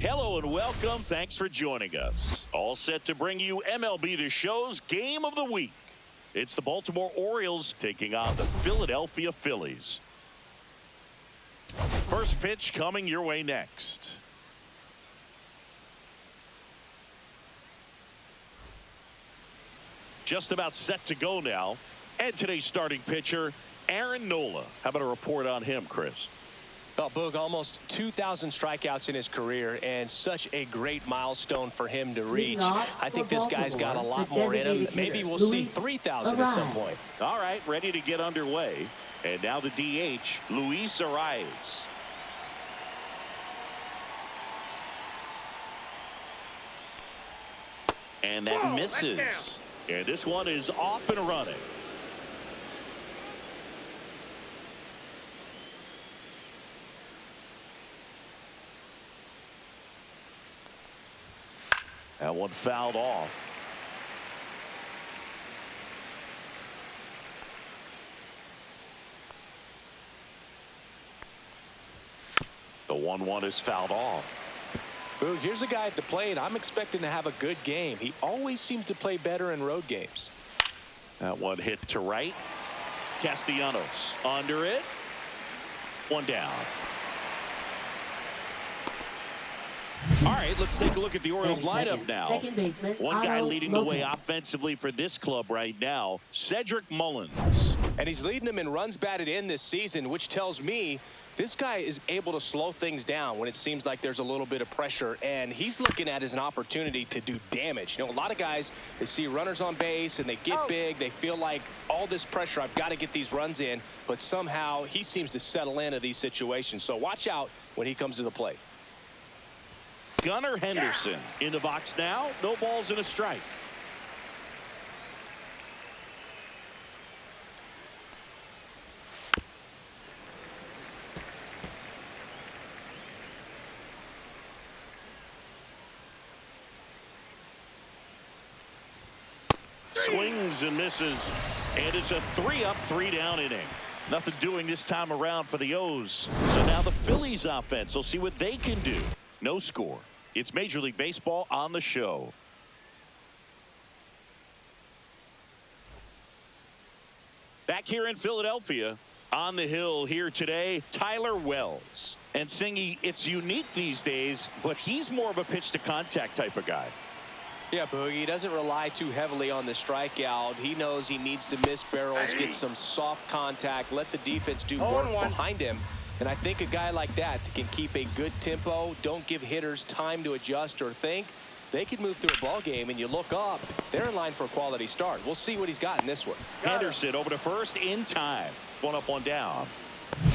Hello and welcome. Thanks for joining us. All set to bring you MLB The Show's Game of the Week. It's the Baltimore Orioles taking on the Philadelphia Phillies. First pitch coming your way next. Just about set to go now. And today's starting pitcher, Aaron Nola. How about a report on him, Chris? Well, Boog, almost 2,000 strikeouts in his career, and such a great milestone for him to reach. I think this guy's got a lot more in him. Maybe we'll see 3,000 at some point. All right, ready to get underway. And now the DH, Luis Arias. And that misses. And this one is off and running. That one fouled off. The 1-1 is fouled off. Boog, here's a guy at the plate. I'm expecting to have a good game. He always seems to play better in road games. That one hit to right. Castellanos under it. One down. All right, let's take a look at the Orioles lineup now. Second baseman, one guy leading the way Lopez. offensively for this club right now, Cedric Mullins. And he's leading them in runs batted in this season, which tells me this guy is able to slow things down when it seems like there's a little bit of pressure, and he's looking at it as an opportunity to do damage. You know, a lot of guys, they see runners on base and they get big. They feel like all this pressure, I've got to get these runs in, but somehow he seems to settle into these situations. So watch out when he comes to the plate. Gunnar Henderson in the box now. No balls and a strike. Swings and misses, and it's a 3-up, 3-down inning. Nothing doing this time around for the O's. So now the Phillies offense will see what they can do. No score. It's Major League Baseball on the show. Back here in Philadelphia, on the hill here today, Tyler Wells. And Singy, it's unique these days, but he's more of a pitch to contact type of guy. Yeah, Boogie, he doesn't rely too heavily on the strikeout. He knows he needs to miss barrels, get some soft contact, let the defense do work behind him. And I think a guy like that can keep a good tempo, don't give hitters time to adjust or think. They can move through a ball game, and you look up, they're in line for a quality start. We'll see what he's got in this one. Henderson over to first in time. One up, one down.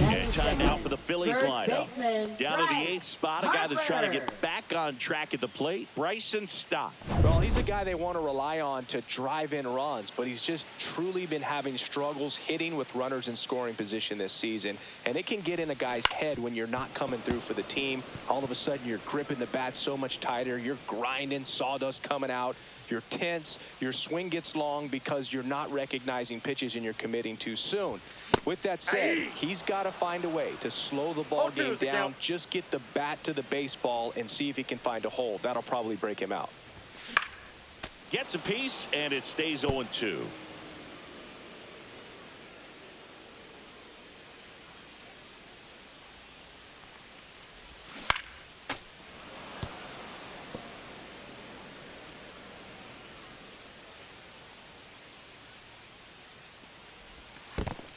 And time now for the Phillies lineup. Down to the 8th spot, a guy that's trying to get back on track at the plate, Bryson Stott. Well, he's a guy they want to rely on to drive in runs, but he's just truly been having struggles hitting with runners in scoring position this season. And it can get in a guy's head when you're not coming through for the team. All of a sudden, you're gripping the bat so much tighter. You're grinding, sawdust coming out. You're tense. Your swing gets long because you're not recognizing pitches and you're committing too soon. With that said, he's got to find a way to slow the ball game down, just get the bat to the baseball and see if he can find a hole. That'll probably break him out. Gets a piece, and it stays 0-2.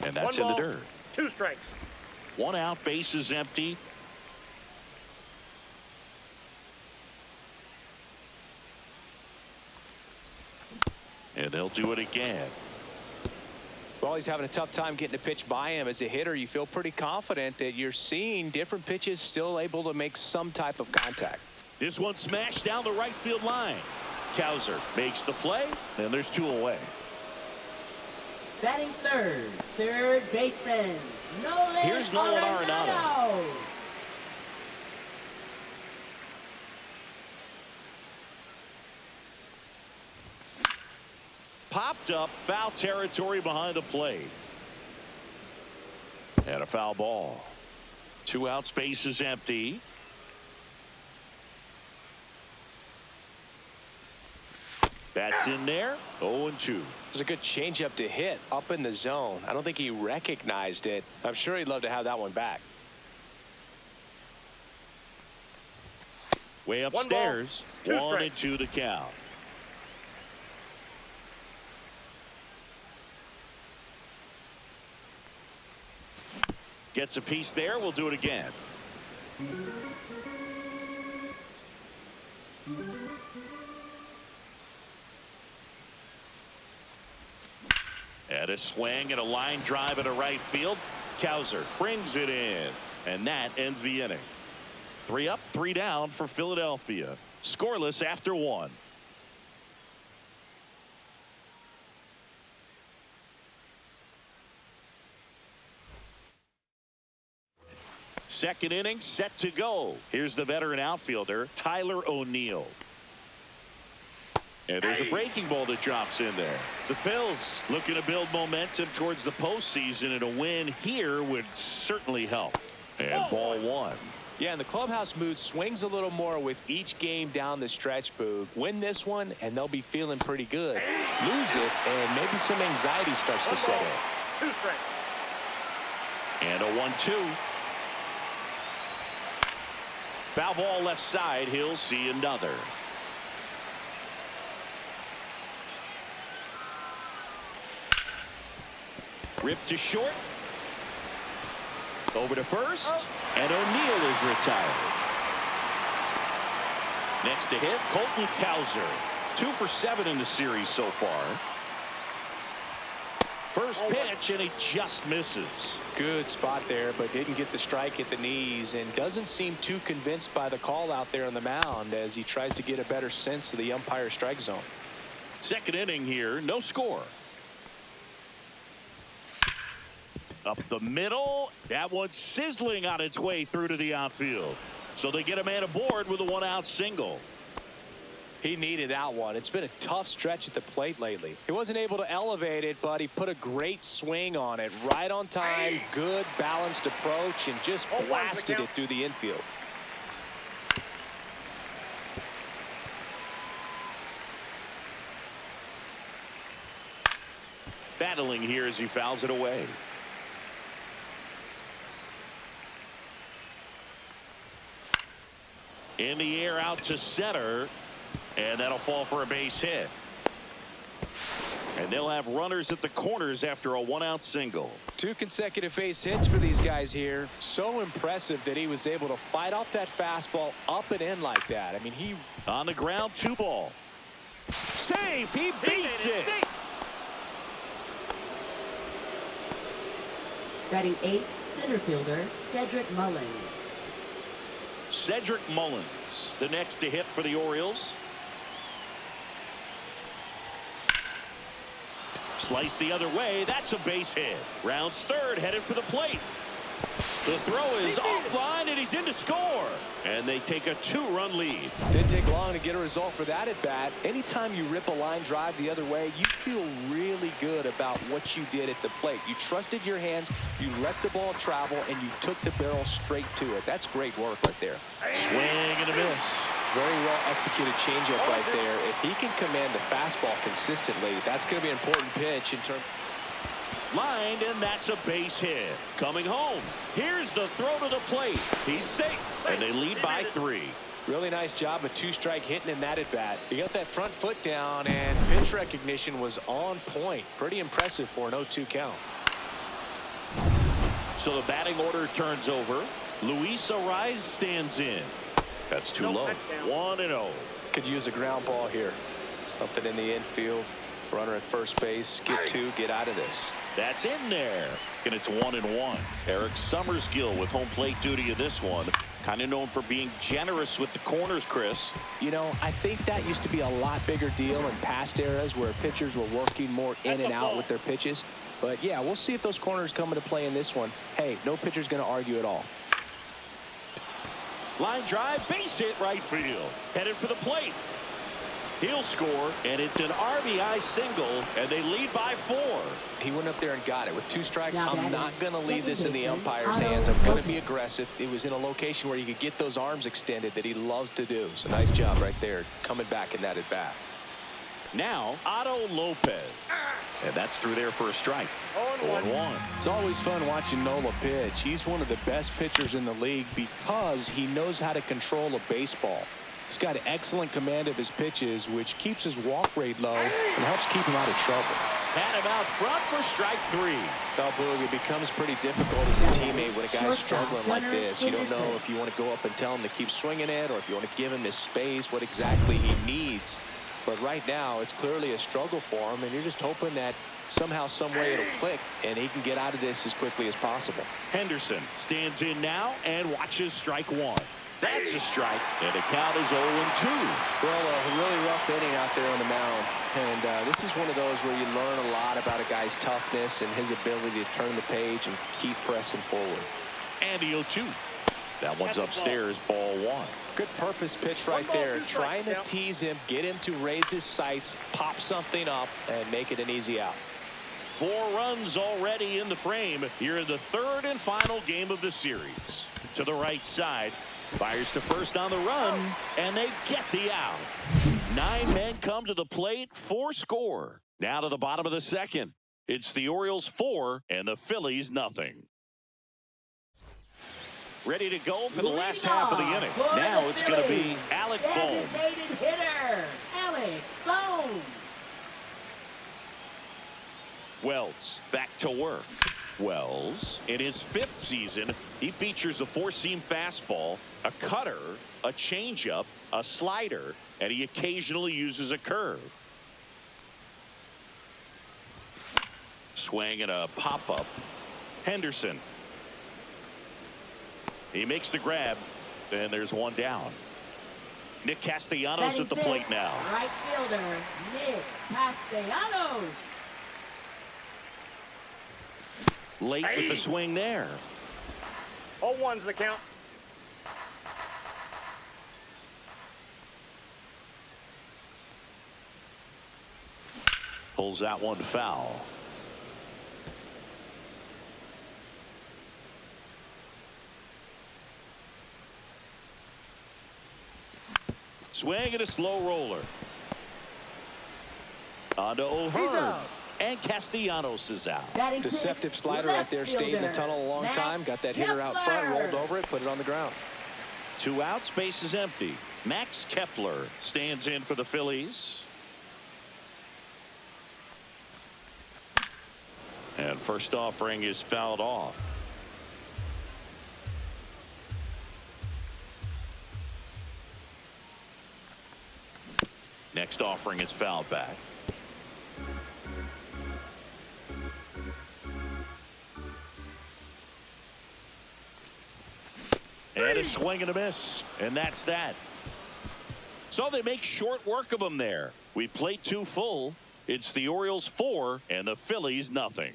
And that's in the dirt. 2 strikes. 1 out, base is empty. And they'll do it again. Well, he's having a tough time getting a pitch by him. As a hitter, you feel pretty confident that you're seeing different pitches still able to make some type of contact. This one smashed down the right field line. Cowser makes the play, and there's 2 away. Batting third baseman, Here's Nolan Arenado. Popped up, foul territory behind the plate. And a foul ball. 2 outs, base is empty. That's in there. 0-2. It's a good changeup to hit up in the zone. I don't think he recognized it. I'm sure he'd love to have that one back. Way upstairs. 1-2 the count. Gets a piece there. We'll do it again. And a swing and a line drive into right field. Cowser brings it in. And that ends the inning. 3 up, 3 down for Philadelphia. Scoreless after 1. Second inning set to go. Here's the veteran outfielder, Tyler O'Neill. And there's a breaking ball that drops in there. The Phils looking to build momentum towards the postseason, and a win here would certainly help. And ball 1. Yeah, and the clubhouse mood swings a little more with each game down the stretch, Boog. Win this one, and they'll be feeling pretty good. Lose it, and maybe some anxiety starts to set in. 2 strikes. And a 1-2. Foul ball left side. He'll see another. Ripped to short. Over to first. And O'Neill is retired. Next to hit, Colton Cowser. 2 for 7 in the series so far. First pitch, and he just misses. Good spot there, but didn't get the strike at the knees, and doesn't seem too convinced by the call out there on the mound as he tries to get a better sense of the umpire strike zone. Second inning here, no score. Up the middle. That one's sizzling on its way through to the outfield. So they get a man aboard with a 1-out single. He needed that one. It's been a tough stretch at the plate lately. He wasn't able to elevate it, but he put a great swing on it. Right on time, good balanced approach, and just blasted it through the infield. Battling here as he fouls it away. In the air out to center. And that'll fall for a base hit. And they'll have runners at the corners after a 1-out single. 2 consecutive base hits for these guys here. So impressive that he was able to fight off that fastball up and in like that. I mean, he on the ground, 2 ball. Safe. He beats it. Batting 8th, center fielder Cedric Mullins. Cedric Mullins, the next to hit for the Orioles. Slice the other way. That's a base hit. Rounds third, headed for the plate. The throw is offline, and he's in to score. And they take a 2-run lead. Didn't take long to get a result for that at bat. Anytime you rip a line drive the other way, you feel really good about what you did at the plate. You trusted your hands, you let the ball travel, and you took the barrel straight to it. That's great work right there. Swing and a miss. Very well executed changeup right there. If he can command the fastball consistently, that's going to be an important pitch in terms. Lined, and that's a base hit. Coming home. Here's the throw to the plate. He's safe, and they lead by 3. Really nice job of 2-strike hitting in that at bat. He got that front foot down, and pitch recognition was on point. Pretty impressive for an 0-2 count. So the batting order turns over. Luis Ariz stands in. That's too low. 1-0. Could use a ground ball here. Something in the infield. Runner at first base. Get 2. Get out of this. That's in there. And it's 1-1. Eric Summersgill with home plate duty in this one. Kind of known for being generous with the corners, Chris. You know, I think that used to be a lot bigger deal in past eras where pitchers were working more in and out with their pitches. But, yeah, we'll see if those corners come into play in this one. Hey, no pitcher's going to argue at all. Line drive, base hit right field. Headed for the plate. He'll score, and it's an RBI single, and they lead by 4. He went up there and got it. With 2 strikes, Now I'm not going to leave this in the umpire's Otto hands. I'm going to be Lopez. aggressive. It was in a location where you could get those arms extended that he loves to do. So nice job right there, coming back in that at bat. Now, Otto Lopez. And that's through there for a strike. 0-1. It's always fun watching Nola pitch. He's one of the best pitchers in the league because he knows how to control a baseball. He's got excellent command of his pitches, which keeps his walk rate low and helps keep him out of trouble. Had him out front for strike 3. Now, Boog, it becomes pretty difficult as a teammate when a guy's struggling like this. You don't know if you want to go up and tell him to keep swinging it or if you want to give him his space, what exactly he needs. But right now, it's clearly a struggle for him, and you're just hoping that somehow, some way it'll click, and he can get out of this as quickly as possible. Henderson stands in now and watches strike 1. That's a strike, and the count is 0-2. Well, a really rough inning out there on the mound, and this is one of those where you learn a lot about a guy's toughness and his ability to turn the page and keep pressing forward. And the 0-2. That one's upstairs, ball 1. Good purpose pitch right there, trying to tease him, get him to raise his sights, pop something up, and make it an easy out. 4 runs already in the frame here in the 3rd and final game of the series. To the right side, fires to first on the run, and they get the out. 9 men come to the plate, 4 score. Now to the bottom of the 2nd. It's the Orioles 4 and the Phillies nothing. Ready to go for the last half of the inning. Now it's going to be Alec Bohm. Designated hitter, Alec Bohm. Wells back to work. Wells, in his 5th season, he features a 4-seam fastball, a cutter, a changeup, a slider, and he occasionally uses a curve. Swing and a pop-up. Henderson. He makes the grab, and there's 1 down. Nick Castellanos at the plate now. Right fielder, Nick Castellanos. Late with the swing there. 0-1's the count. Pulls that one foul. Swing and a slow roller. On to O'Hearn. And Castellanos is out. Deceptive slider right there, stayed in the tunnel a long time, got that hitter out front, rolled over it, put it on the ground. 2 outs, base is empty. Max Kepler stands in for the Phillies. And first offering is fouled off. Next offering is fouled back. And a swing and a miss. And that's that. So they make short work of him there. We played 2 full. It's the Orioles 4 and the Phillies nothing.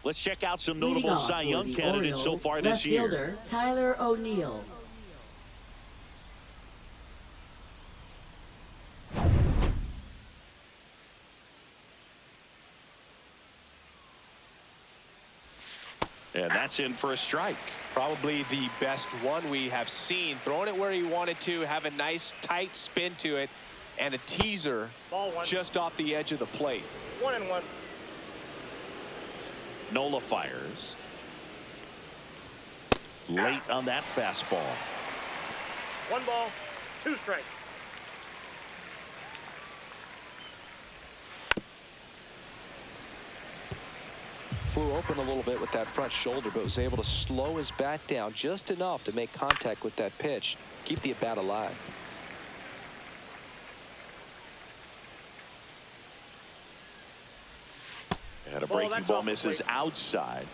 Let's check out some Leading notable off Cy for Young the candidates so Orioles, far left this year. fielder Tyler O'Neill. And that's in for a strike. Probably the best one we have seen. Throwing it where he wanted to, have a nice tight spin to it, and a teaser Ball 1. just off the edge of the plate. 1-1. Nola fires. Late on that fastball. 1 ball, 2 strikes. Flew open a little bit with that front shoulder, but was able to slow his bat down just enough to make contact with that pitch, keep the at-bat alive. And a Ball, breaking that's ball off the misses plate. outside.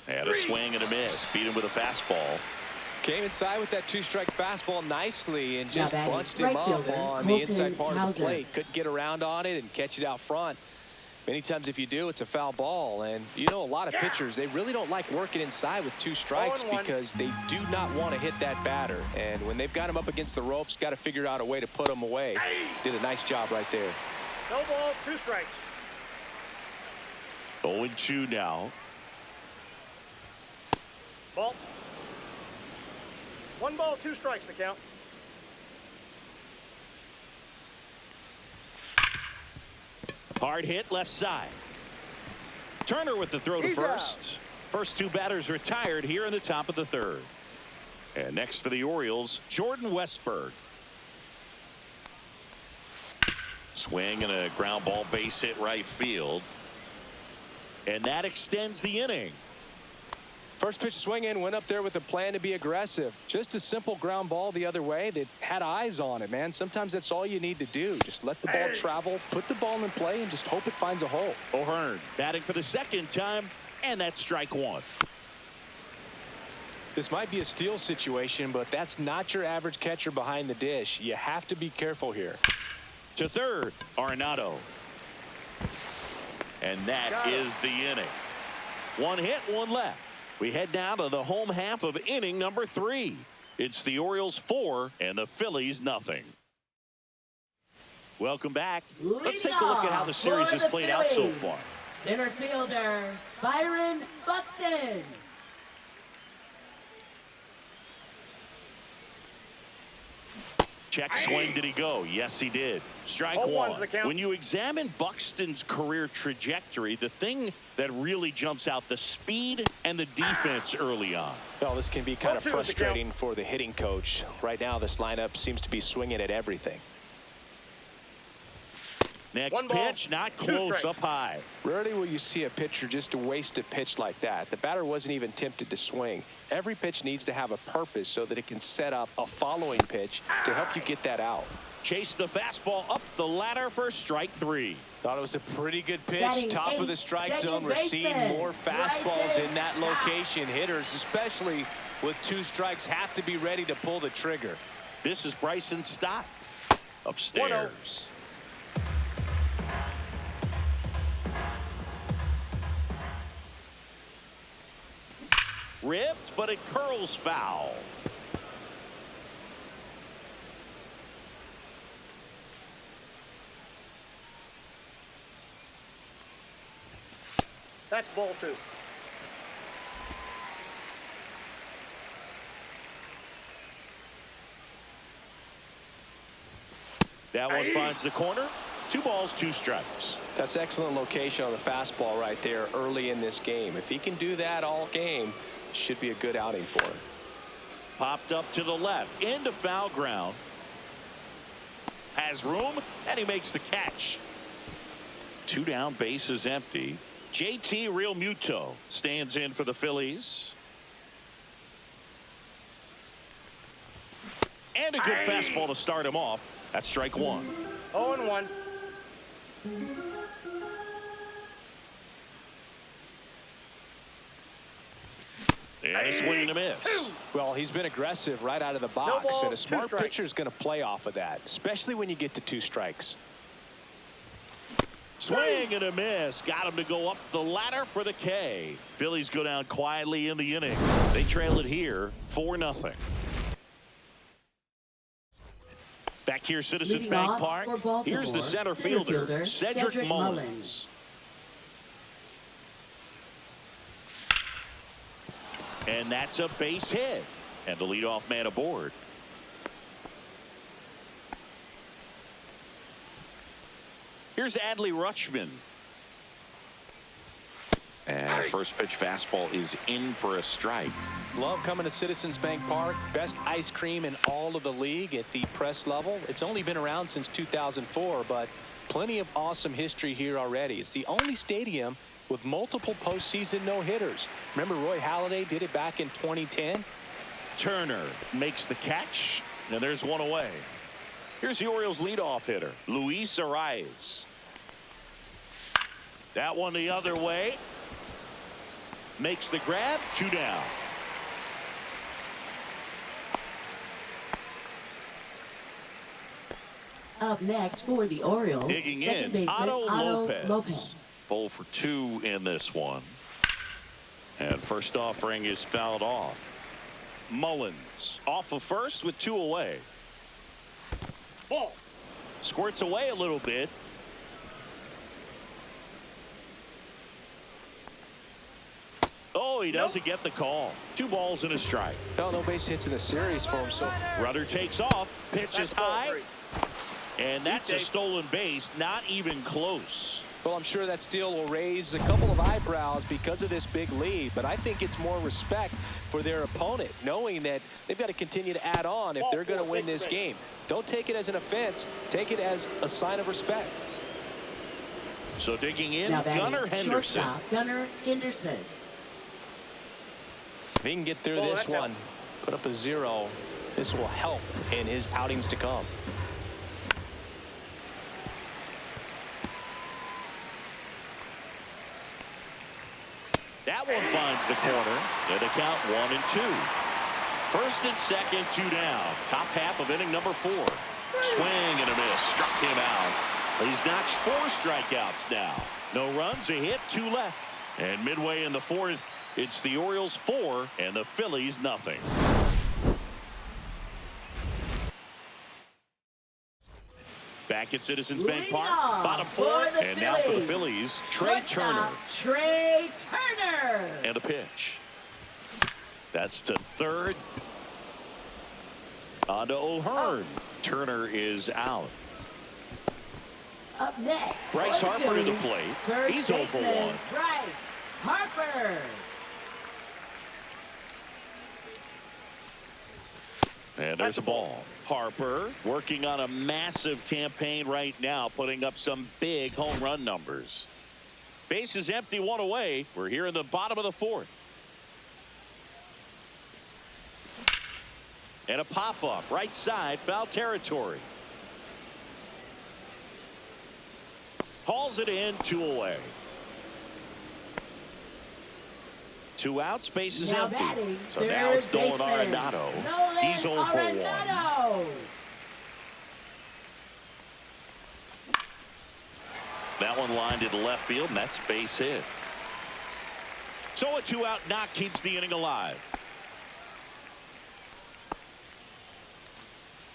And a swing and a miss. Beat him with a fastball. Came inside with that two-strike fastball nicely and just batting, bunched him right up fielder, on the Colton inside part of the Hauser. plate. Couldn't get around on it and catch it out front. Many times if you do, it's a foul ball. And you know, a lot of pitchers, they really don't like working inside with two strikes 0-1. because they do not want to hit that batter. And when they've got him up against the ropes, got to figure out a way to put him away. Did a nice job right there. No ball, 2 strikes. 0-2 now. Ball. 1 ball, 2 strikes the count. Hard hit left side. Turner with the throw to He's first. First 2 batters retired here in the top of the 3rd. And next for the Orioles, Jordan Westburg. Swing and a ground ball base hit right field. And that extends the inning. First pitch swing in, went up there with a plan to be aggressive. Just a simple ground ball the other way. They had eyes on it, man. Sometimes that's all you need to do. Just let the ball travel, put the ball in play, and just hope it finds a hole. O'Hearn batting for the 2nd time, and that's strike 1. This might be a steal situation, but that's not your average catcher behind the dish. You have to be careful here. To 3rd, Arenado. And that is the inning. 1 hit, 1 left. We head now to the home half of inning number 3. It's the Orioles 4 and the Phillies nothing. Welcome back. Let's take a look at how the series has played out so far. Center fielder, Byron Buxton. Check swing, did he go? Yes, he did. Strike 0-1's the one. count. When you examine Buxton's career trajectory, the thing that really jumps out, the speed and the defense early on. Well, this can be kind of 0-2 is the count. frustrating for the hitting coach. Right now, this lineup seems to be swinging at everything. Next 1 ball, pitch, not 2 close, strikes. up high. Rarely will you see a pitcher just waste a pitch like that. The batter wasn't even tempted to swing. Every pitch needs to have a purpose so that it can set up a following pitch to help you get that out. Chase the fastball up the ladder for strike 3. Thought it was a pretty good pitch. Batting Top of the eighth, strike second zone. We're seeing baseman, more fastballs Bryson in that location. Hitters, especially with 2 strikes, have to be ready to pull the trigger. This is Bryson Stott. Upstairs. Ripped, but it curls foul. That's ball 2. That one finds the corner. 2 balls, 2 strikes. That's excellent location on the fastball right there early in this game. If he can do that all game, should be a good outing for him. Popped up to the left into foul ground. Has room, and he makes the catch. 2 down, base is empty. JT Realmuto stands in for the Phillies. And a good fastball to start him off. That's strike 1. 0-1. And a swing and a miss. Well, he's been aggressive right out of the box, ball, and a 2 smart strikes. pitcher is going to play off of that, especially when you get to 2 strikes. Swing and a miss. Got him to go up the ladder for the K. Phillies go down quietly in the inning. They trail it here 4-0. Back here, Citizens Leading Bank off Park. for Baltimore, Here's the center fielder, Cedric Mullins. And that's a base hit. And the leadoff man aboard. Here's Adley Rutschman. And the first pitch fastball is in for a strike. Love coming to Citizens Bank Park. Best ice cream in all of the league at the press level. It's only been around since 2004, but plenty of awesome history here already. It's the only stadium with multiple postseason no-hitters. Remember Roy Halladay did it back in 2010? Turner makes the catch, and there's one away. Here's the Orioles leadoff hitter, Luis Arias. That one the other way. Makes the grab, 2 down. Up next for the Orioles, Digging second in, baseman Otto Lopez. Lopez. 0 for 2 in this one. And first offering is fouled off. Mullins off of first with 2 away. Ball. Squirts away a little bit. Oh, he doesn't get the call. 2 balls and a strike. Well, no base hits in the series for him, so Runner takes off. Pitch is That's ball high. 3. And that's a stolen base. Not even close. well, I'm sure that steal will raise a couple of eyebrows because of this big lead, but I think it's more respect for their opponent, knowing that they've got to continue to add on if they're going to win this game. Don't take it as an offense. Take it as a sign of respect. So digging in, Now batting, Gunnar Henderson. shortstop Gunnar Henderson. If he can get through Oh, this that's one, put up a 0, this will help in his outings to come. That one finds the corner. And the count 1 and 2. First and second, 2 down. Top half of inning number 4. Swing and a miss. Struck him out. He's notched 4 strikeouts now. No runs, a hit, 2 left. And midway in the 4th, it's the Orioles 4 and the Phillies nothing. Back at Citizens Bank Park, Leadoff bottom for 4, the and now for the Phillies. Phillies, Trey Turner. Shortstop, Trey Turner. And a pitch. That's to third. On to O'Hearn. Turner is out. Up next, Bryce for the Harper to the Phillies, plate. first He's 0 for baseman 1. Bryce Harper. And there's a ball. Harper working on a massive campaign right now, putting up some big home run numbers. Base is empty, 1 away. We're here in the bottom of the 4th. And a pop-up, right side, foul territory. Hauls it in, 2 away. 2 outs, base is Now empty. batting, So now it's third Nolan baseman, Arenado. Nolan He's 0 for 1. Arenado. That one lined into left field, and that's base hit. So a 2-out knock keeps the inning alive.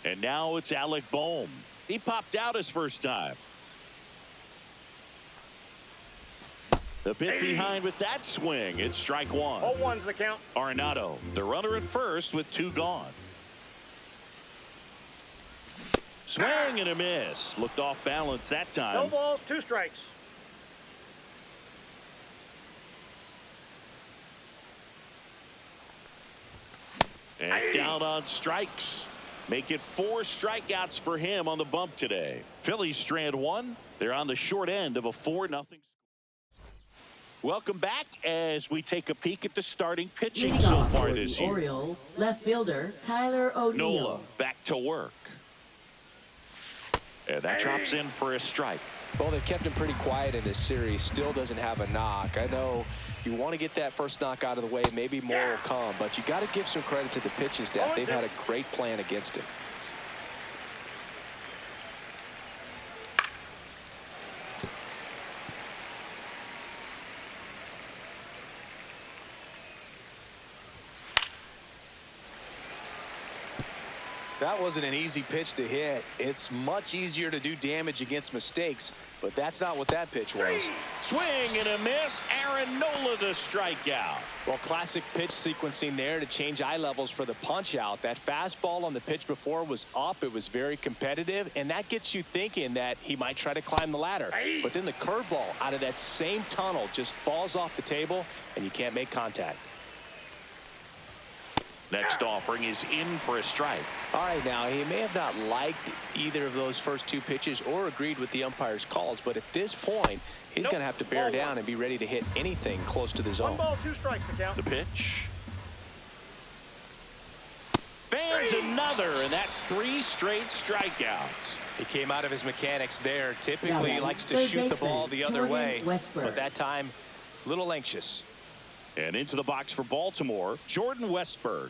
And now it's Alec Bohm. He popped out his first time. The bit behind with that swing. It's strike 1. 0-1's the count. Arenado, the runner at first with 2 gone. Swing and a miss. Looked off balance that No time. balls, 2 strikes. And down on strikes. Make it 4 strikeouts for him on the bump today. Phillies strand 1. They're on the short end of a 4-0. Welcome back as we take a peek at the starting pitching Leading so off far for this the year. Orioles, left fielder Tyler O'Neill. Nola back to work. And that drops in for a strike. Well, they've kept him pretty quiet in this series. Still doesn't have a knock. I know you want to get that first knock out of the way. Maybe more will come, but you got to give some credit to the pitching staff. They've had a great plan against him. That wasn't an easy pitch to hit. It's much easier to do damage against mistakes, but that's not what that pitch was. Swing and a miss. Aaron Nola the strikeout. Well, classic pitch sequencing there to change eye levels for the punch out. That fastball on the pitch before was up. It was very competitive, and that gets you thinking that he might try to climb the ladder. But then the curveball out of that same tunnel just falls off the table, and you can't make contact. Next offering is in for a strike. All right, now he may have not liked either of those first two pitches or agreed with the umpire's calls, but at this point, he's going to have to bear down and be ready to hit anything close to the zone. 1 ball, 2 strikes to count. The pitch. Fans another, and that's 3 straight strikeouts. He came out of his mechanics there. Typically, Now, he likes to third shoot the baseman, ball the other Jordan way, Westburg. but that time, a little anxious. And into the box for Baltimore, Jordan Westburg.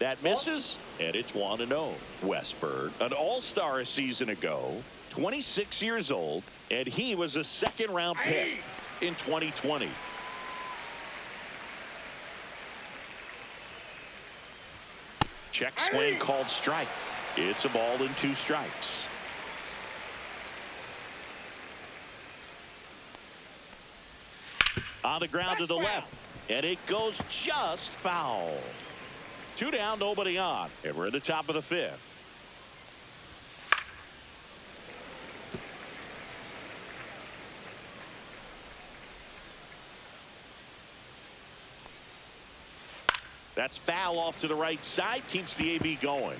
That misses, and it's 1-0. Westburg, an all-star a season ago, 26 years old, and he was a second-round pick in 2020. Check swing called strike. It's a ball and 2 strikes. On the ground to the left, and it goes just foul. 2 down, nobody on, and we're at the top of the 5th. That's foul off to the right side, keeps the AB going.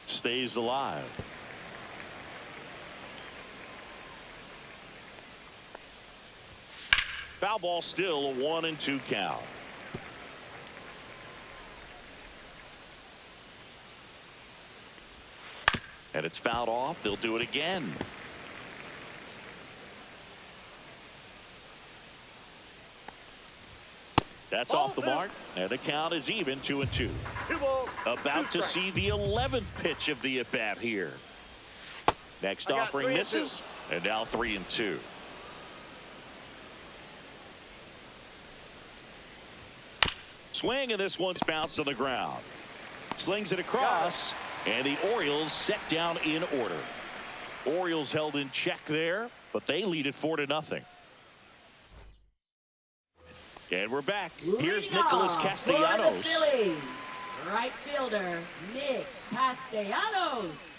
Stays alive. Foul ball, still a 1-2 count. And it's fouled off. They'll do it again. That's off the mark, and the count is even 2-2. 2 balls. About 2 to strikes. see the 11th pitch of the at-bat here. Next I got offering 3-2. misses, and now 3-2. Swing, and this one's bounced on the ground. Slings it across, and the Orioles set down in order. Orioles held in check there, but they lead it 4-0. And we're back. Here's Leading Nicholas off Castellanos. For the Phillies, right fielder Nick Castellanos.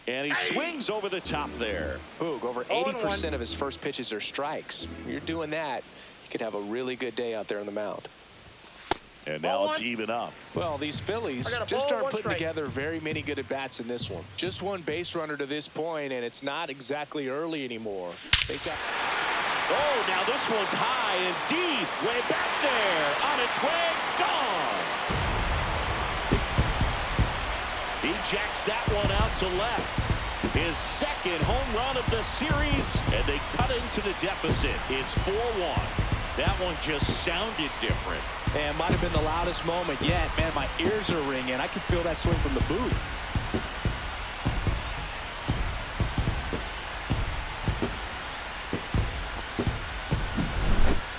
And he swings over the top there. Boog, over 0-1. 80% of his first pitches are strikes. You're doing that, you could have a really good day out there on the mound. And now Ball it's one. even up. Well, these Phillies I got a just ball, aren't 1 putting strike. together very many good at-bats in this one. Just one base runner to this point, and it's not exactly early anymore. They got... Oh, now this one's high and deep. Way back there. On its way. Gone. He jacks that one out to left. His second home run of the series, and they cut into the deficit. It's 4-1. That one just sounded different. And might have been the loudest moment yet. Man, my ears are ringing. I can feel that swing from the booth.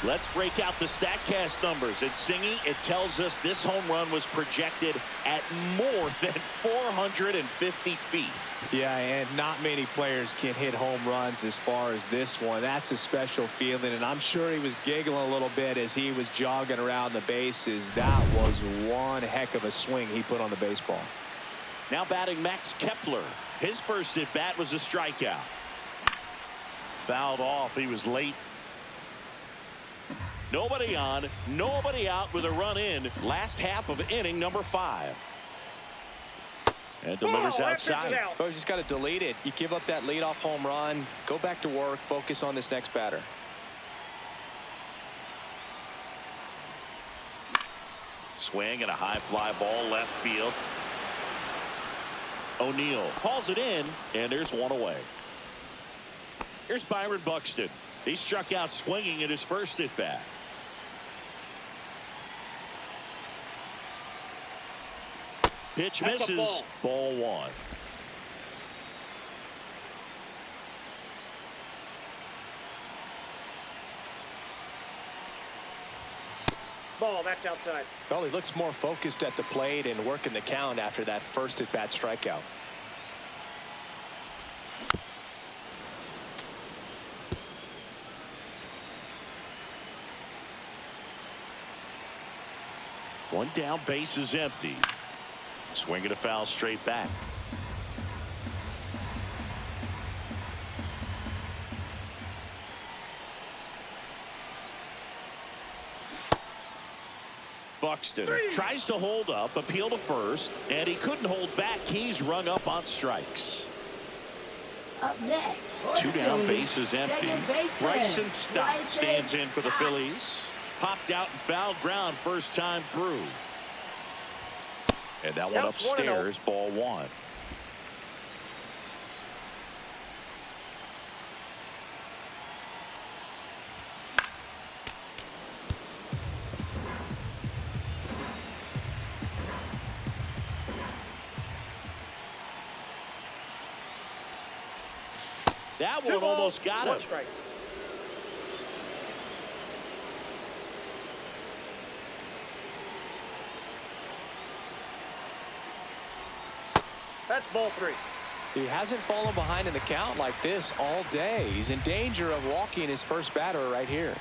Let's break out the StatCast numbers. At Singy, it tells us this home run was projected at more than 450 feet. Yeah, and not many players can hit home runs as far as this one. That's a special feeling, and I'm sure he was giggling a little bit as he was jogging around the bases. That was one heck of a swing he put on the baseball. Now batting Max Kepler. His first at bat was a strikeout. Fouled off. He was late. Nobody on, nobody out with a run in. Last half of inning number 5. And delivers Ball, that pitch is outside. out. Oh, you just got to delete it. You give up that leadoff home run, go back to work, focus on this next batter. Swing and a high fly ball left field. O'Neill hauls it in, and there's one away. Here's Byron Buxton. He struck out swinging in his first at bat. Pitch That's a misses. ball. Ball 1. Ball, that's outside. Well, he looks more focused at the plate and working the count after that first at-bat strikeout. One down, base is empty. Swinging a foul straight back. Buxton tries to hold up, appeal to first, and he couldn't hold back. He's rung up on strikes. Up next, for Two the down, Phillies, base is empty. second baseman, Bryson Stott Bryson stands in for the Stott. Phillies. Popped out and fouled ground first time through. And that one Counts 1-0. upstairs, ball one. That one almost got One him. strike. That's ball three. He hasn't fallen behind in the count like this all day. He's in danger of walking his first batter right here.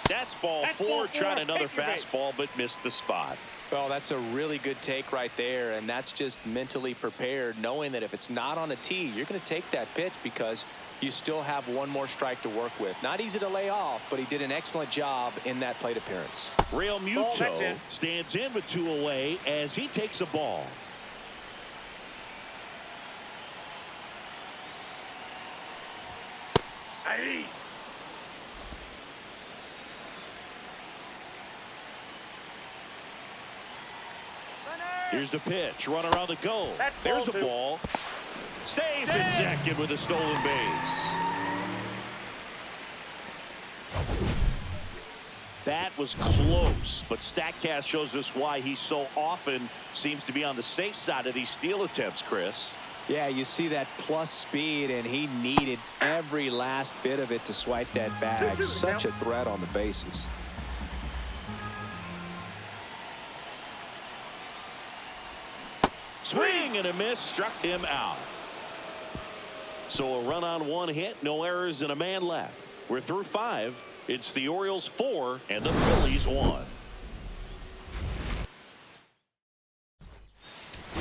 That's ball That's four. ball four. Tried another Take your base. fastball, but missed the spot. Well, that's a really good take right there, and that's just mentally prepared, knowing that if it's not on a tee, you're going to take that pitch because you still have one more strike to work with. Not easy to lay off, but he did an excellent job in that plate appearance. Real that's Muto in. stands in with two away as he takes a ball. Aye. Here's the pitch. Runner on the go. That's There's ball a two. ball. Safe at second with a stolen base. That was close, but StatCast shows us why he so often seems to be on the safe side of these steal attempts, Chris. Yeah, you see that plus speed, and he needed every last bit of it to swipe that bag. 2-2 Such now. a threat on the bases. Swing and a miss, struck him out. So a run on one hit, no errors, and a man left. We're through five. It's the Orioles 4 and the Phillies 1.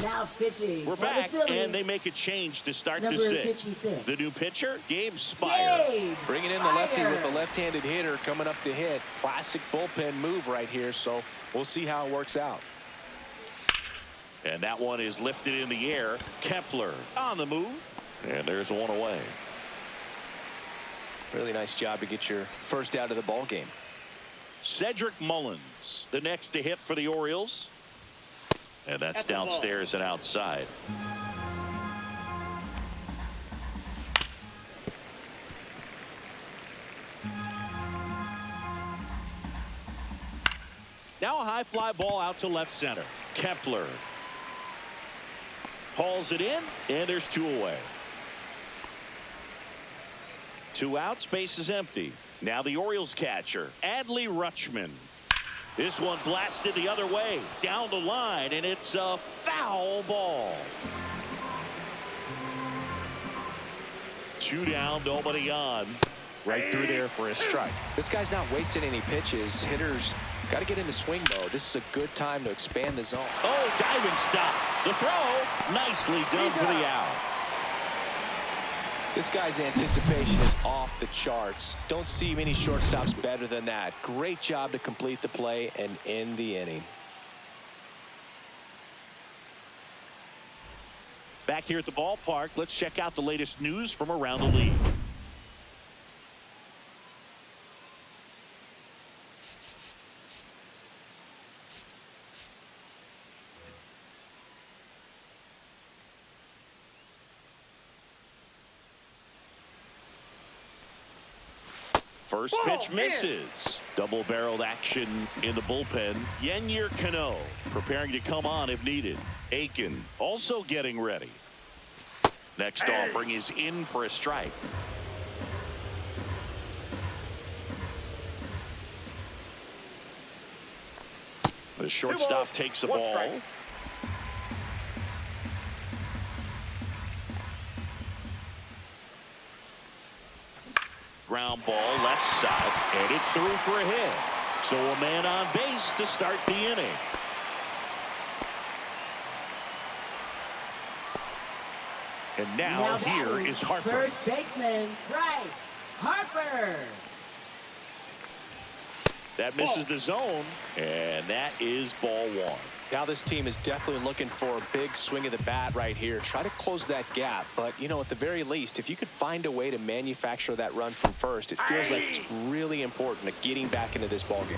Now pitching. We're for the back, Phillies, and they make a change to start number the sixth. 56. The new pitcher, Gabe Spire. Gabe Bringing in the lefty Spire. with a left-handed hitter coming up to hit. Classic bullpen move right here, so we'll see how it works out. And that one is lifted in the air. Kepler on the move, and there's one away. Really nice job to get your first out of the ball game. Cedric Mullins, the next to hit for the Orioles. And that's That's the ball. downstairs and outside. Now a high fly ball out to left center. Kepler hauls it in, and there's two away. Two outs, base is empty. Now the Orioles catcher, Adley Rutschman. This one blasted the other way, down the line, and it's a foul ball. Two down, nobody on. Right through there for a strike. This guy's not wasting any pitches. Hitters got to get into swing mode. This is a good time to expand the zone. Oh, diving stop. The throw, nicely done for the out. This guy's anticipation is off the charts. Don't see many shortstops better than that. Great job to complete the play and end the inning. Back here at the ballpark, let's check out the latest news from around the league. First pitch misses. Double-barreled action in the bullpen. Yennier Cano preparing to come on if needed. Aiken also getting ready. Next offering is in for a strike. The shortstop takes a One ball. strike. Ground ball left side. And it's through for a hit. So a man on base to start the inning. And now here is Harper. First baseman, Bryce Harper. That misses the zone, and that is ball one. Now this team is definitely looking for a big swing of the bat right here. Try to close that gap. But, you know, at the very least, if you could find a way to manufacture that run from first, it feels like it's really important to getting back into this ball game.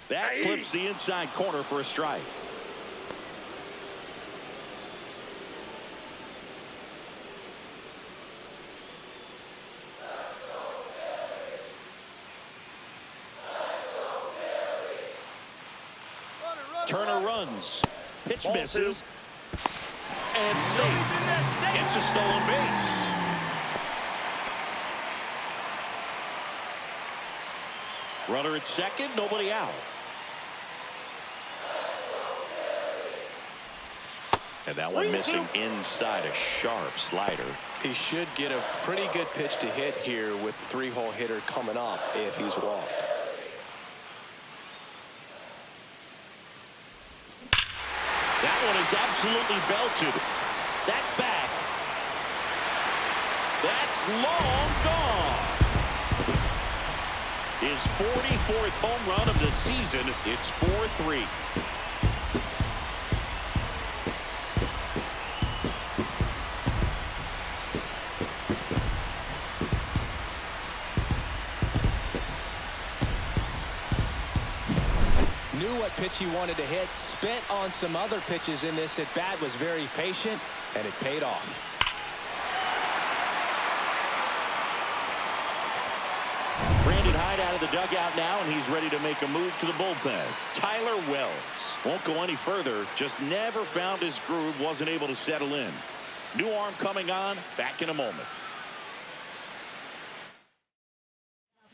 That clips the inside corner for a strike. Turner runs. Pitch misses. And safe. Gets a stolen base. Runner at second, nobody out. And that one missing inside a sharp slider. He should get a pretty good pitch to hit here with the three-hole hitter coming up if he's walked. That one is absolutely belted. That's back. That's long gone. His 44th home run of the season. It's 4-3. What pitch he wanted to hit, spent on some other pitches in this at bat, was very patient, and it paid off. Brandon Hyde out of the dugout now, and he's ready to make a move to the bullpen. Tyler Wells won't go any further, just never found his groove, wasn't able to settle in. New arm coming on, back in a moment.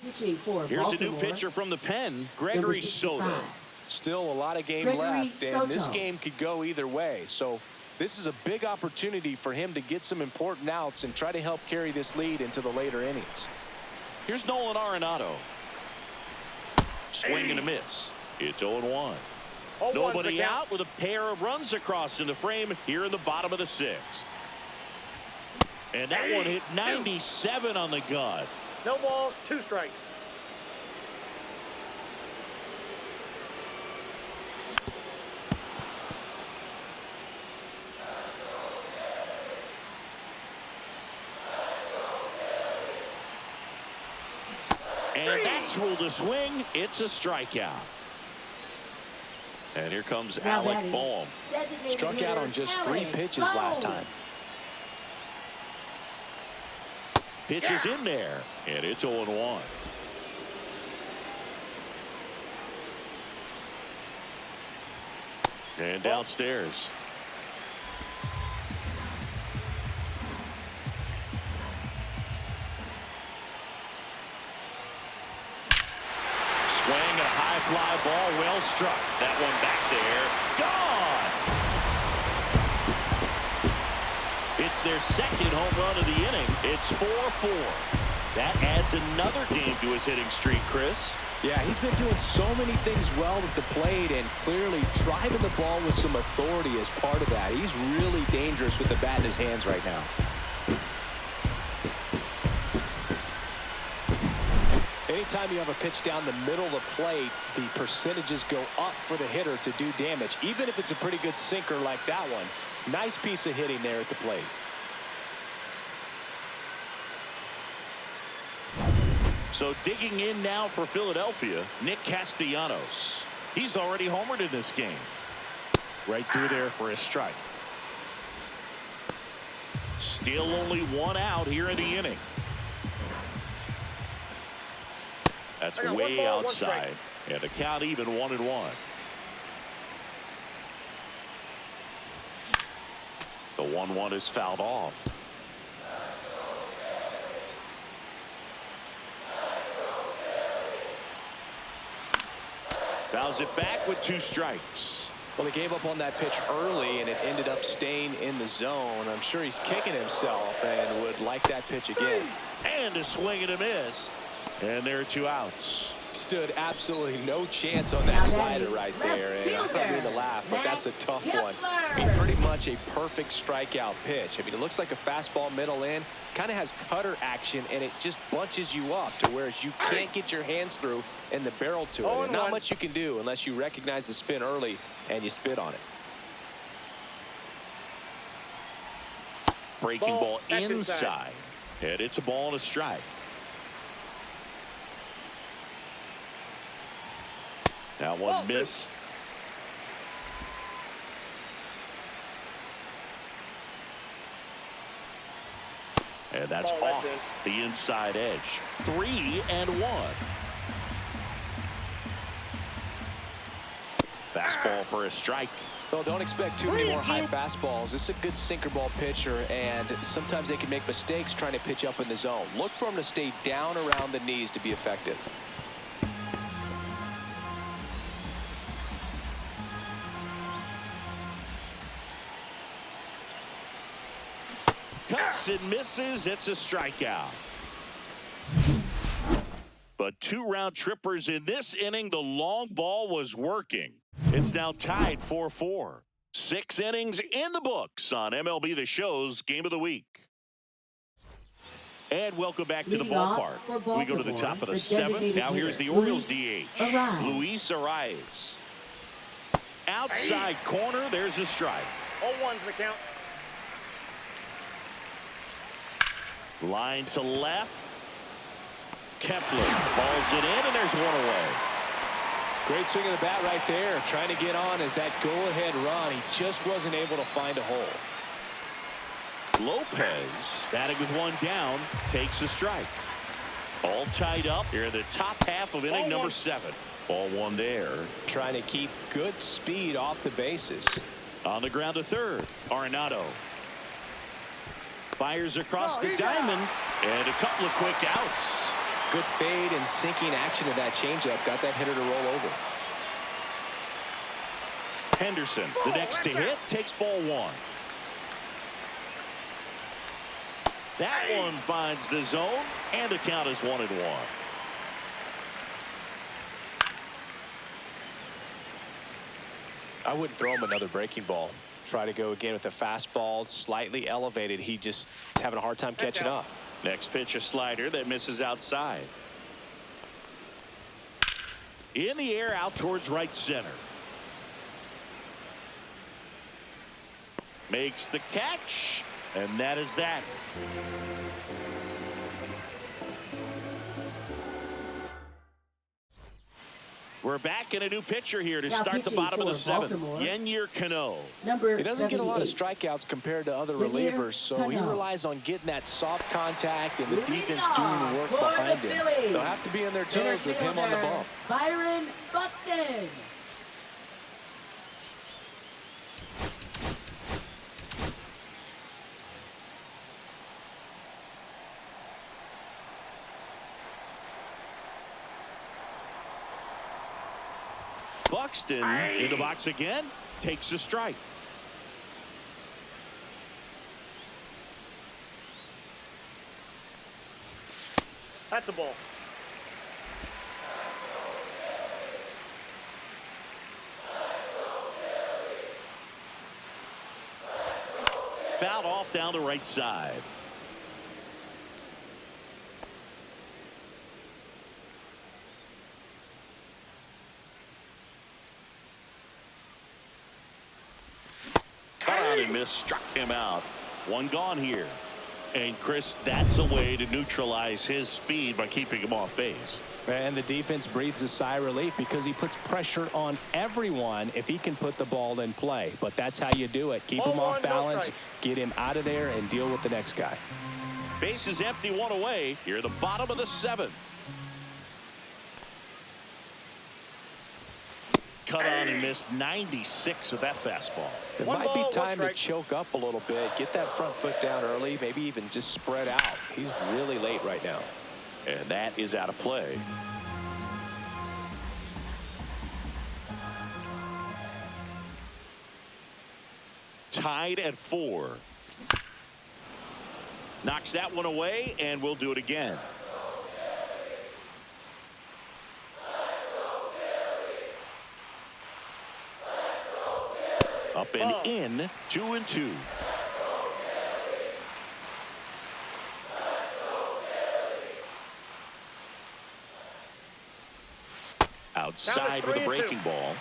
Pitching for Here's Baltimore, a new pitcher from the pen, Gregory Soto. Still a lot of game left, and this game could go either way. So this is a big opportunity for him to get some important outs and try to help carry this lead into the later innings. Here's Nolan Arenado. Swing and a miss. It's 0-1. Nobody out with a pair of runs across in the frame here in the bottom of the sixth. And that one hit 97 on the gut. No balls, 2 strikes. And that's ruled a swing. It's a strikeout. And here comes Alec Boehm. Struck out on just 3 pitches last time. Pitch is in there, and it's 0-1. And downstairs. Swing and a high fly ball, well struck. That one back there, gone. It's their second home run of the inning. It's 4-4. That adds another game to his hitting streak, Chris. Yeah, he's been doing so many things well at the plate and clearly driving the ball with some authority as part of that. He's really dangerous with the bat in his hands right now. Anytime you have a pitch down the middle of the plate, the percentages go up for the hitter to do damage, even if it's a pretty good sinker like that one. Nice piece of hitting there at the plate. So digging in now for Philadelphia, Nick Castellanos. He's already homered in this game. Right through there for a strike. Still only 1 out here in the inning. That's way outside. And the count even 1-1. The 1-1 is fouled off. Fouls it back with 2 strikes. Well, he gave up on that pitch early, and it ended up staying in the zone. I'm sure he's kicking himself and would like that pitch again. And a swing and a miss. And there are 2 outs. Stood absolutely no chance on that slider right there. And I don't mean to laugh, but that's a tough one. I mean, pretty much a perfect strikeout pitch. I mean, it looks like a fastball middle in. Kind of has cutter action, and it just bunches you up to where you can't get your hands through and the barrel to it. And not much you can do unless you recognize the spin early and you spit on it. Breaking ball inside. And it's a ball and a strike. That one missed. And that's off the inside edge. 3-1. Fastball for a strike. Well, don't expect too many more high fastballs. This is a good sinker ball pitcher, and sometimes they can make mistakes trying to pitch up in the zone. Look for him to stay down around the knees to be effective. Cuts and misses. It's a strikeout. But 2 round trippers in this inning. The long ball was working. It's now tied 4-4. 6 innings in the books on MLB The Show's Game of the Week. And welcome back to the ballpark. We go to the top of the 7th. Now here's the Orioles DH, Luis Arias. Outside corner. There's a strike. 0-1's the count. Line to left. Kepler balls it in, and there's 1 away. Great swing of the bat right there. Trying to get on as that go-ahead run. He just wasn't able to find a hole. Lopez, batting with 1 down, takes a strike. All tied up here in the top half of inning number 7. Ball 1 there. Trying to keep good speed off the bases. On the ground to third, Arenado. Fires across the diamond, and a couple of quick outs. Good fade and sinking action of that changeup. Got that hitter to roll over. Henderson, the next to hit, takes ball 1. That one finds the zone, and the count is 1-1. I wouldn't throw him another breaking ball. Try to go again with the fastball, slightly elevated. He just is having a hard time catching up. Next pitch, a slider that misses outside. In the air, out towards right center. Makes the catch, and that is that. We're back in a new pitcher here to start the bottom of the 7th. Yennier Cano. He doesn't get a lot of strikeouts compared to other relievers, so he relies on getting that soft contact and the defense doing the work behind him. They'll have to be on their toes with him on the bump. Byron Buxton. Buxton in the box again, takes a strike. That's a ball. Fouled off down the right side. And miss, struck him out. 1 gone here. And Chris, that's a way to neutralize his speed by keeping him off base. And the defense breathes a sigh of relief because he puts pressure on everyone if he can put the ball in play. But that's how you do it. Keep him off balance, get him out of there, and deal with the next guy. Base is empty, 1 away. Here at the bottom of the 7th. Cut on and missed 96 with that fastball. It might be time to choke up a little bit, get that front foot down early, maybe even just spread out. He's really late right now. And that is out of play. Tied at 4. Knocks that one away, and we'll do it again. Up and in, 2-2. Outside with a breaking ball.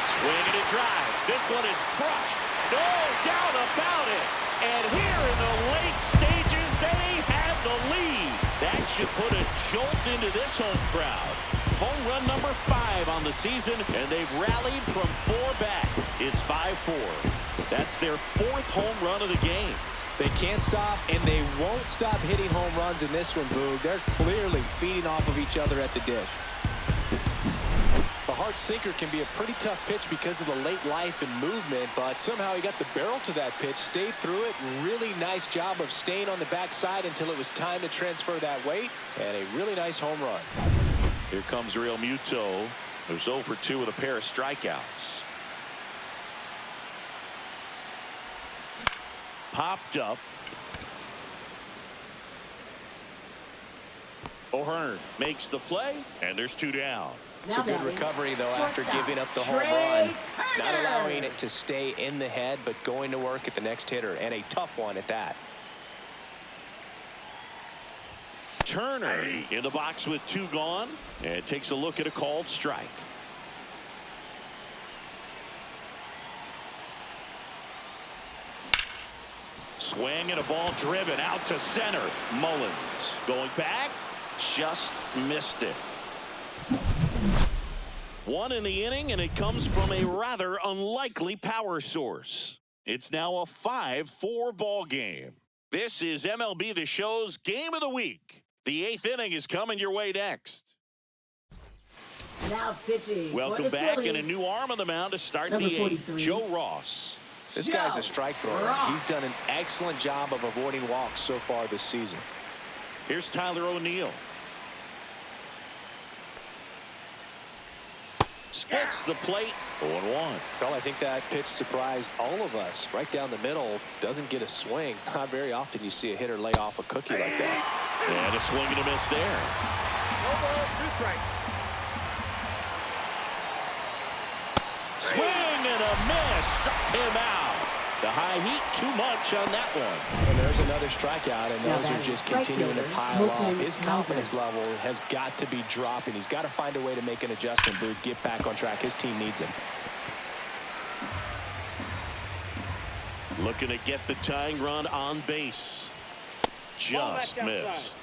Swing and a drive. This one is crushed. No doubt about it. And here in the late stages, they have the lead. That should put a jolt into this home crowd. Home run number 5 on the season, and they've rallied from 4 back. It's 5-4. That's their 4th home run of the game. They can't stop, and they won't stop hitting home runs in this one, Boog. They're clearly feeding off of each other at the dish. The hard sinker can be a pretty tough pitch because of the late life and movement, but somehow he got the barrel to that pitch, stayed through it. Really nice job of staying on the backside until it was time to transfer that weight, and a really nice home run. Here comes Real Muto, who's 0 for 2 with a pair of strikeouts. Popped up. O'Hearn makes the play, and there's 2 down. It's a good recovery, though, after giving up the home run. Not allowing it to stay in the head, but going to work at the next hitter, and a tough one at that. Turner in the box with 2 gone, and takes a look at a called strike. Swing and a ball driven out to center. Mullins going back, just missed it. 1 in the inning, and it comes from a rather unlikely power source. It's now a 5-4 ball game. This is MLB The Show's Game of the Week. The 8th inning is coming your way next. Now pitching. Welcome back, and a new arm on the mound to start the 8th. Joe Ross. This guy's a strike thrower. He's done an excellent job of avoiding walks so far this season. Here's Tyler O'Neill. Spits the plate. 0-1. Well, I think that pitch surprised all of us. Right down the middle, doesn't get a swing. Not very often you see a hitter lay off a cookie like that. And a swing and a miss there. No ball, 2 strikes. Swing and a miss. Struck him out. The high heat, too much on that one. And there's another strikeout, and those are just continuing to pile up. His confidence level has got to be dropping. He's got to find a way to make an adjustment, Boo. Get back on track. His team needs him. Looking to get the tying run on base. Just missed.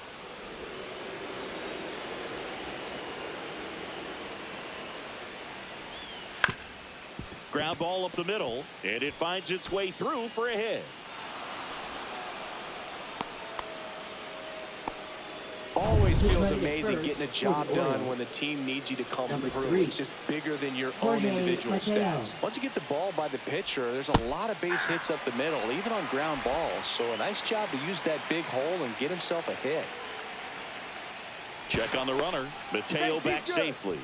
Ground ball up the middle, and it finds its way through for a hit. Always feels amazing getting a job done when the team needs you to come through. It's just bigger than your own individual stats. Once you get the ball by the pitcher, there's a lot of base hits up the middle, even on ground balls. So a nice job to use that big hole and get himself a hit. Check on the runner. Mateo back safely.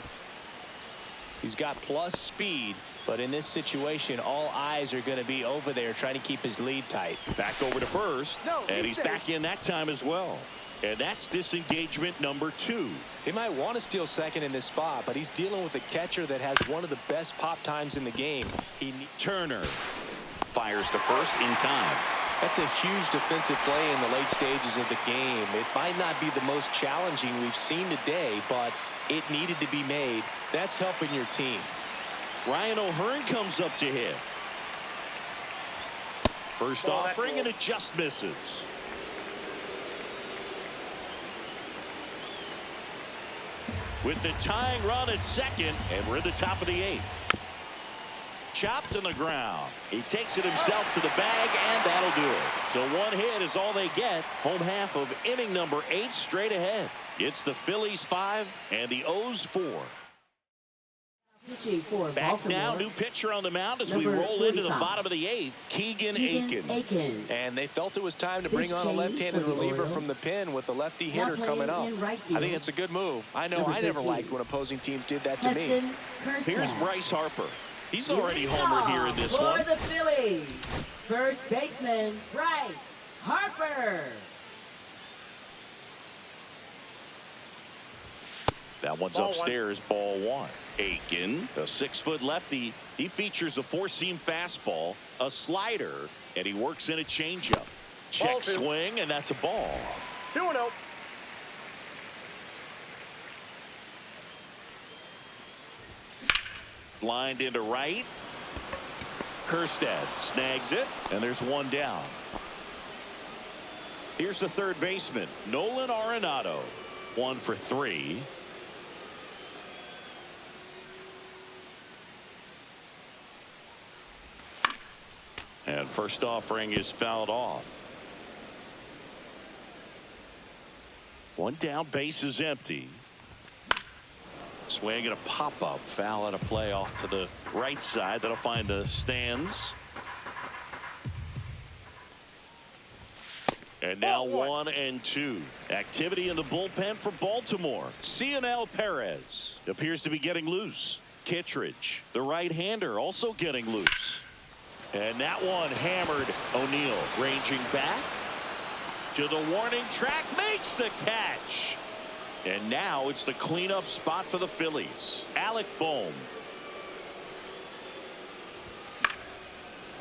He's got plus speed, but in this situation, all eyes are going to be over there trying to keep his lead tight. Back over to first, and he's back in that time as well. And that's disengagement number 2. He might want to steal second in this spot, but he's dealing with a catcher that has one of the best pop times in the game. Turner fires to first in time. That's a huge defensive play in the late stages of the game. It might not be the most challenging we've seen today, but it needed to be made. That's helping your team. Ryan O'Hearn comes up to hit. First offering, and it just misses. With the tying run at second, and we're at the top of the 8th. Chopped on the ground. He takes it himself to the bag, and that'll do it. So 1 hit is all they get. Home half of inning number 8 straight ahead. It's the Phillies 5 and the O's 4. Pitching for Back Baltimore. now, new pitcher on the mound as we Number roll into the 45. bottom of the 8th, Keegan Aiken. And they felt it was time to This bring on a change left-handed for the reliever Orioles. from the pen with the lefty Now hitter coming playing up. in right I think field. it's a good move. I know Number I never 13. liked when opposing teams did that to me. Heston Kjerstad. Here's Bryce Harper. He's already Leads homered off here in this for one. the Phillies. First baseman, Bryce Harper. That one's Ball upstairs, ball 1. Aiken, a 6-foot lefty. He features a 4-seam fastball, a slider, and he works in a changeup. Check Ball 2. swing, and that's a ball. 2-0. Lined into right. Kjerstad snags it, and there's one down. Here's the third baseman, Nolan Arenado. 1 for 3. And first offering is fouled off. One down, base is empty. Swing and a pop-up, foul at a play off to the right side. That'll find the stands. And now Ball 1 and 2. Activity in the bullpen for Baltimore. Cionel Perez appears to be getting loose. Kittredge, the right-hander, also getting loose. And that one hammered. O'Neill ranging back to the warning track, makes the catch. And now it's the cleanup spot for the Phillies. Alec Bohm.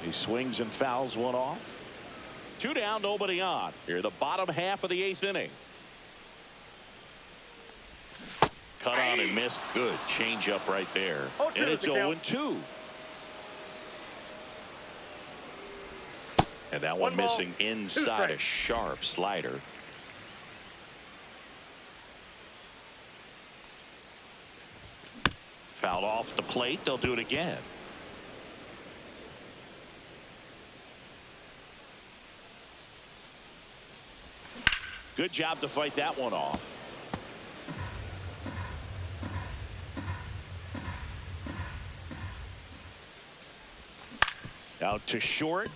He swings and fouls one off. 2 down, nobody on. Here, the bottom half of the 8th inning. Cut on and missed. Good change up right there. And it's 0-2. And that one missing inside, a sharp slider. Fouled off the plate. They'll do it again. Good job to fight that one off. Out to short.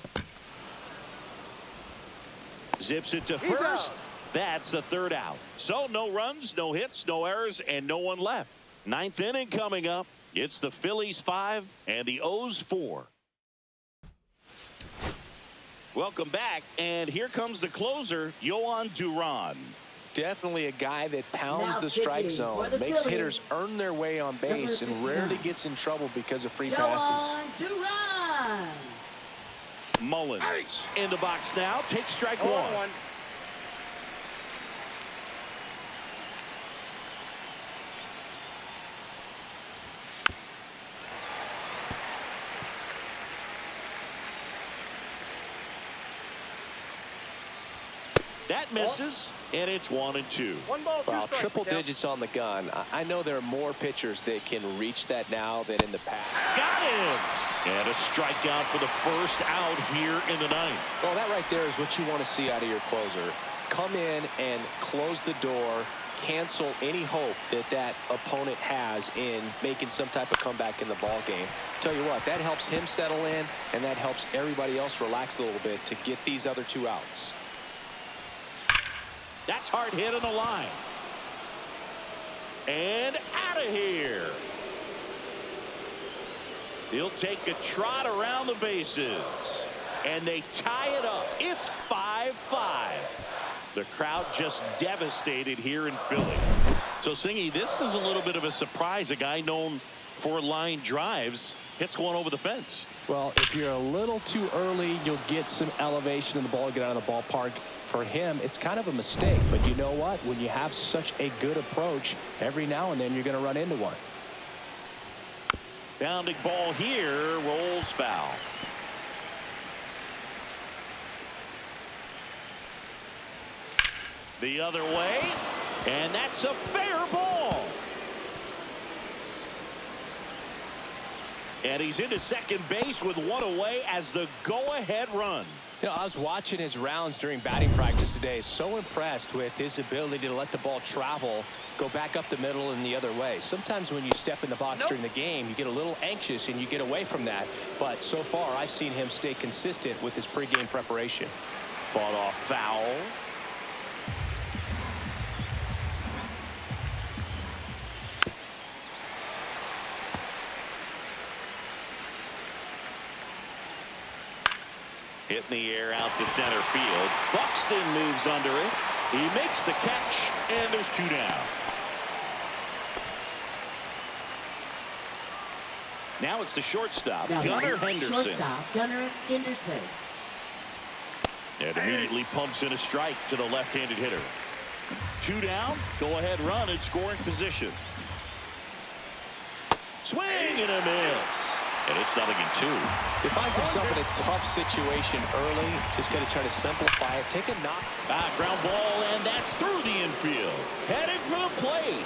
Zips it to first. That's the third out. So no runs, no hits, no errors, and no one left. 9th inning coming up. It's the Phillies 5 and the O's 4. Welcome back, and here comes the closer, Yohan Duran. Definitely a guy that pounds Now the strike pitching zone, for the makes Phillies. hitters earn their way on base, and Number rarely 59. gets in trouble because of free passes. Yohan Duran. Mullins in the box now. Takes strike 1. 0-1. That misses, and it's 1 and 2. 1 ball, 2 Well, strikes. triple Miguel. digits on the gun. I know there are more pitchers that can reach that now than in the past. Got him! And a strikeout for the first out here in the 9th. Well, that right there is what you want to see out of your closer. Come in and close the door, cancel any hope that that opponent has in making some type of comeback in the ball game. Tell you what, that helps him settle in, and that helps everybody else relax a little bit to get these other 2 outs. That's hard hit on the line. And out of here. He'll take a trot around the bases. And they tie it up. It's 5-5. The crowd just devastated here in Philly. So, Singy, this is a little bit of a surprise. A guy known for line drives hits one over the fence. Well, if you're a little too early, you'll get some elevation in the ball, get out of the ballpark. For him, it's kind of a mistake. But you know what? When you have such a good approach, every now and then you're going to run into one. Bounding ball here, rolls foul. The other way, and that's a fair ball. And he's into second base with 1 away as the go-ahead run. You know, I was watching his rounds during batting practice today. So impressed with his ability to let the ball travel, go back up the middle and the other way. Sometimes when you step in the box during the game, you get a little anxious and you get away from that. But so far, I've seen him stay consistent with his pregame preparation. Fought off foul. Hit in the air out to center field. Buxton moves under it. He makes the catch, and there's 2 down. Now it's the shortstop, Gunnar Henderson. Shortstop, Gunnar Henderson. And immediately pumps in a strike to the left-handed hitter. 2 down, go-ahead run in scoring position. Swing and a miss. And it's 0-2. He finds himself in a tough situation early. Just got to try to simplify it. Take a knock. Ground ball, and that's through the infield. Headed for the plate.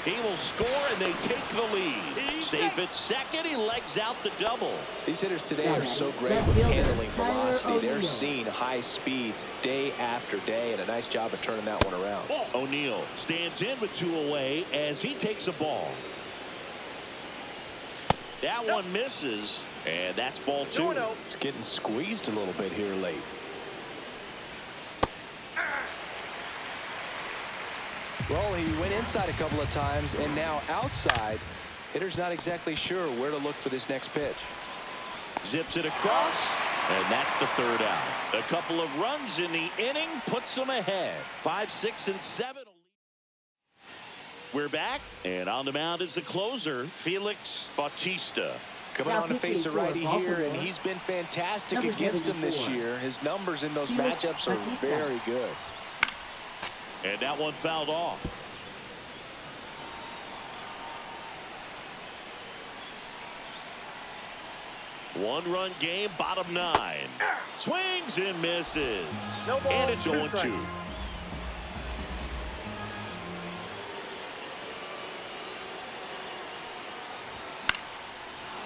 He will score, and they take the lead. Safe at second. He legs out the double. These hitters today are so great with handling velocity. They're seeing high speeds day after day, and a nice job of turning that one around. O'Neill stands in with 2 away as he takes a ball. That one misses, and that's ball 2. It's getting squeezed a little bit here late. Well, he went inside a couple of times, and now outside. Hitter's not exactly sure where to look for this next pitch. Zips it across, and that's the 3rd out. A couple of runs in the inning puts them ahead. 5, 6, and 7. We're back, and on the mound is the closer, Felix Bautista. Coming on to face a righty here, and he's been fantastic against him this year. His numbers in those matchups are very good. And that one fouled off. One-run game, bottom 9. Swings and misses. And it's 0-2.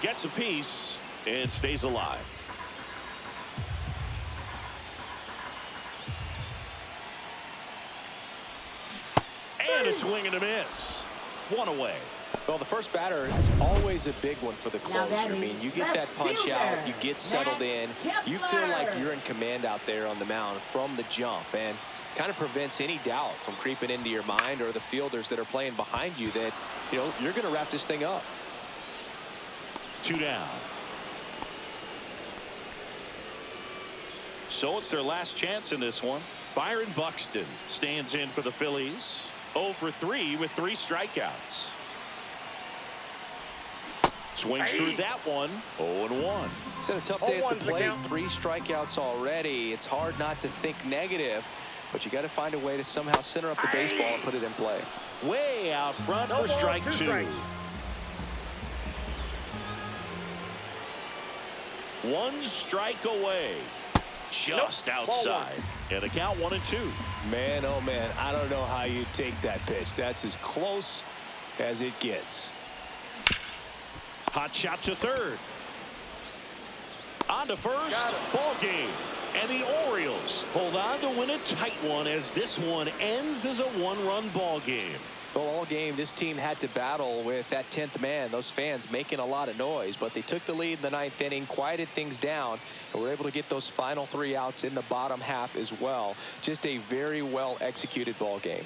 Gets a piece and stays alive. And a swing and a miss. 1 away. Well, the first batter, it's always a big one for the closer. I mean, you get that punch out, you get settled in, you feel like you're in command out there on the mound from the jump, and kind of prevents any doubt from creeping into your mind or the fielders that are playing behind you that, you know, you're going to wrap this thing up. 2 down. So it's their last chance in this one. Byron Buxton stands in for the Phillies. 0 for 3 with 3 strikeouts. Swings through that one. 0-1. He's had a tough day at the plate. 3 strikeouts already. It's hard not to think negative, but you got to find a way to somehow center up the baseball and put it in play. Way out front for strike 2. 1 strike away. Just outside. And the count 1-2. Man, oh man, I don't know how you take that pitch. That's as close as it gets. Hot shot to third. On to first. Ball game. And the Orioles hold on to win a tight one as this one ends as a 1-run ball game. Well, all game, this team had to battle with that 10th man, those fans making a lot of noise, but they took the lead in the 9th inning, quieted things down, and were able to get those final 3 outs in the bottom half as well. Just a very well executed ball game.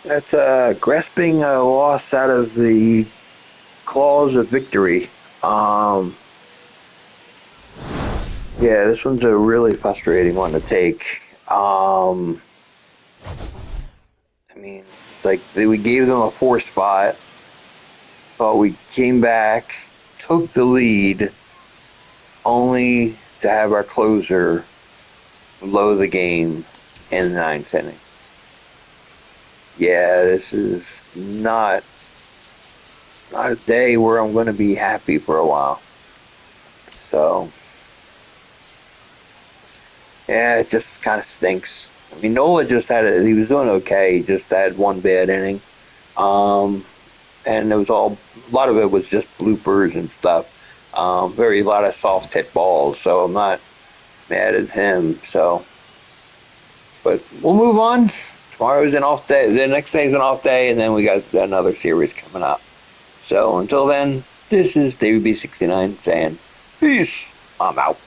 That's grasping a loss out of the claws of victory. Yeah, this one's a really frustrating one to take. I mean, it's like we gave them a 4 spot. Thought we came back, took the lead, only to have our closer blow the game in the 9th inning. Yeah, this is not a day where I'm going to be happy for a while. So, yeah, it just kind of stinks. I mean, Nola just he was doing okay. He just had 1 bad inning. and it was a lot of it was just bloopers and stuff. A lot of soft hit balls, so I'm not mad at him. So, but we'll move on. Tomorrow's an off day. The next day is an off day, and then we got another series coming up. So until then, this is David B69 saying peace. I'm out.